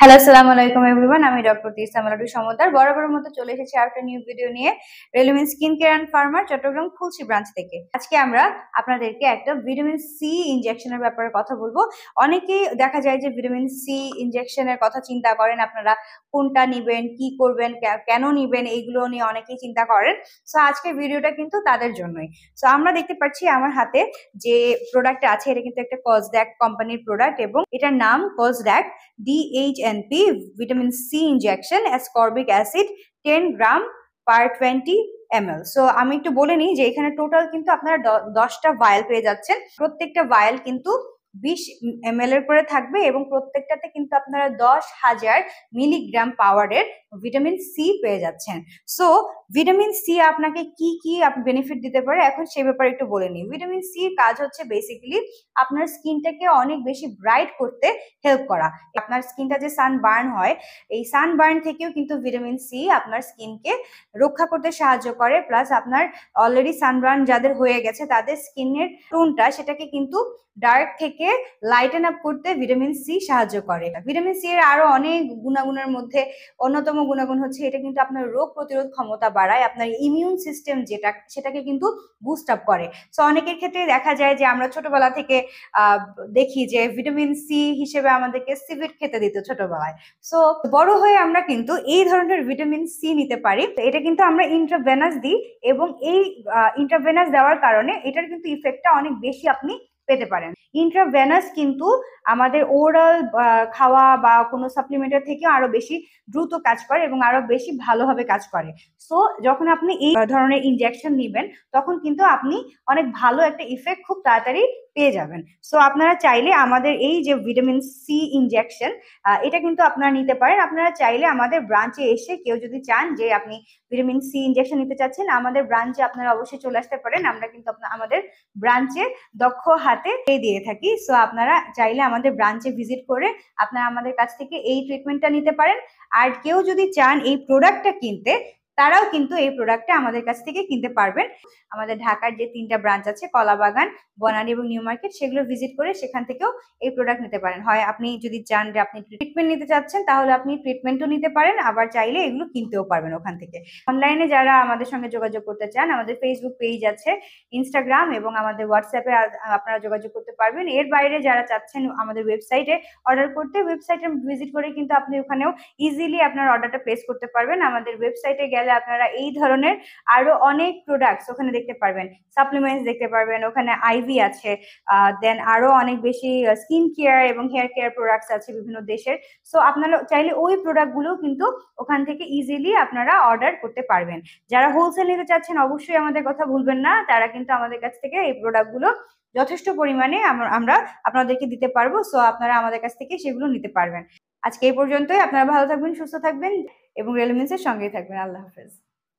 Hello, আসসালামু আলাইকুম everyone. আমি ডক্টর তিসা মালাডু সমদ্দার বরাবরের মতো চলে এসেছি একটা নিউ ভিডিও নিয়ে Relumin skin care and farmer Chittagong Khulshi branch থেকে। আজকে আমরা আপনাদেরকে একটা ভিটামিন সি ইনজেকশনের ব্যাপারে কথা বলবো। অনেকেই দেখা যায় যে ভিটামিন সি ইনজেকশনের কথা চিন্তা করেন, আপনারা কোনটা নিবেন, কি করবেন, কেন নিবেন, এইগুলো নিয়ে অনেকেই চিন্তা করেন। সো আজকের ভিডিওটা কিন্তু তাদের জন্যই। সো আমরা দেখতে পাচ্ছি আমার হাতে যে প্রোডাক্ট আছে, এটা কিন্তু একটা কসড্যাক কোম্পানির প্রোডাক্ট এবং এটার নাম কসড্যাক DHNP vitamin C injection ascorbic acid 10 গ্রাম পার 20 ml। সো আমি একটু বলে নিই যে এখানে টোটাল কিন্তু আপনারা 10টা ভায়াল পেয়ে যাচ্ছেন। প্রত্যেকটা ভায়াল কিন্তু 20 ml এর করে থাকবে এবং প্রত্যেকটাতে কিন্তু আপনারা 10,000 মিলিগ্রাম পাওয়ারের ভিটামিন সি পেয়ে যাচ্ছেন। সো ভিটামিন সি আপনাকে কি কি বেনিফিট দিতে পারে এখন সে ব্যাপারে একটু বলে নিই। ভিটামিন সি এর কাজ হচ্ছে বেসিক্যালি আপনার স্কিনটাকে অনেক বেশি ব্রাইট করতে হেল্প করা। আপনার স্কিনটা যে সানবার্ন হয়, এই সানবার্ন থেকেও কিন্তু ভিটামিন সি আপনার স্কিনকে রক্ষা করতে সাহায্য করে। প্লাস আপনার অলরেডি সানবার্ন যাদের হয়ে গেছে তাদের স্কিনের টোনটা সেটাকে কিন্তু ডার্ক থেকে লাইটেন আপ করতে ভিটামিন সি সাহায্য করে। ভিটামিন সি এর আরো অনেক গুণাগুণের মধ্যে অন্যতম গুণাগুণ হচ্ছে এটা কিন্তু আপনার রোগ প্রতিরোধ ক্ষমতা বাড়ায়, আপনার ইমিউন সিস্টেম যেটা সেটাকে কিন্তু বুস্ট আপ করে। সো অনেকের ক্ষেত্রে দেখা যায় যে আমরা ছোটবেলা থেকে দেখি যে ভিটামিন সি হিসেবে আমাদেরকে সিভিট খেতে দিত ছোটবেলায়। সো বড় হয়ে আমরা কিন্তু এই ধরনের ভিটামিন সি নিতে পারি। এটা কিন্তু আমরা ইন্ট্রাভেনাস দিই এবং এই ইন্ট্রাভেনাস দেওয়ার কারণে এটার কিন্তু ইফেক্টটা অনেক বেশি আপনি পেতে পারেন। ইন্ট্রাভেনাস কিন্তু আমাদের ওরাল খাওয়া বা কোনো সাপ্লিমেন্টের থেকে আরো বেশি দ্রুত কাজ করে এবং আরো বেশি ভালোভাবে কাজ করে। সো যখন আপনি এই ধরনের ইনজেকশন নেবেন তখন কিন্তু আপনি অনেক ভালো একটা ইফেক্ট খুব তাড়াতাড়ি পেয়ে যাবেন। সো আপনারা চাইলে আমাদের এই যে ভিটামিন সি ইনজেকশন এটা কিন্তু আপনারা নিতে পারেন। আপনারা চাইলে আমাদের ব্রাঞ্চে এসে কেউ যদি চান যে আপনি ভিটামিন সি ইনজেকশন নিতে চাচ্ছেন, আমাদের ব্রাঞ্চে আপনারা অবশ্যই চলে আসতে পারেন। আমরা কিন্তু আমাদের ব্রাঞ্চে দক্ষ হাতে দিয়ে থাকি। সো আপনারা চাইলে আমাদের ব্রাঞ্চে ভিজিট করে আপনারা আমাদের কাছ থেকে এই ট্রিটমেন্টটা নিতে পারেন। আর কেউ যদি চান এই প্রোডাক্টটা কিনতে, তারাও কিন্তু এই প্রোডাক্টটা আমাদের কাছ থেকে কিনতে পারবেন। আমাদের ঢাকার যে 3টা ব্রাঞ্চ আছে, কলাবাগান, বনানী এবং নিউ মার্কেট, সেগুলো ভিজিট করে সেখান থেকেও এই প্রোডাক্ট নিতে পারেন। হয় আপনি যদি চান যে আপনি ট্রিটমেন্ট নিতে চাচ্ছেন তাহলে আপনি ট্রিটমেন্টও নিতে পারেন, আবার চাইলে এগুলো কিনতেও পারবেন ওখান থেকে। অনলাইনে যারা আমাদের সঙ্গে যোগাযোগ করতে চান, আমাদের ফেসবুক পেজ আছে, ইনস্টাগ্রাম এবং আমাদের হোয়াটসঅ্যাপে আপনারা যোগাযোগ করতে পারবেন। এর বাইরে যারা চাচ্ছেন আমাদের ওয়েবসাইটে অর্ডার করতে, ওয়েবসাইটে ভিজিট করে কিন্তু আপনি ওখানেও ইজিলি আপনার অর্ডারটা প্লেস করতে পারবেন। আমাদের ওয়েবসাইটে গেলে আপনারা এই ধরনের আরো অনেক প্রোডাক্টস ওখানে দেখতে পারবেন, সাপ্লিমেন্টস দেখতে পারবেন, ওখানে আইভি আছে, দেন আরো অনেক বেশি স্কিন কেয়ার এবং হেয়ার কেয়ার প্রোডাক্টস আছে বিভিন্ন দেশের। সো আপনারা চাইলে ওই প্রোডাক্টগুলো কিন্তু ওখান থেকে ইজিলি আপনারা অর্ডার করতে পারবেন। যারা হোলসেল নিতে চাচ্ছেন অবশ্যই আমাদের কথা ভুলবেন না, তারা কিন্তু আমাদের কাছ থেকে এই প্রোডাক্টগুলো যথেষ্ট পরিমাণে আমরা আপনাদেরকে দিতে পারবো। সো আপনারা আমাদের কাছ থেকে সেগুলো নিতে পারবেন। আজকে এই পর্যন্তই। আপনারা ভালো থাকবেন, সুস্থ থাকবেন এবং রেলুমিন্সের সঙ্গেই থাকবেন। আল্লাহ হাফেজ।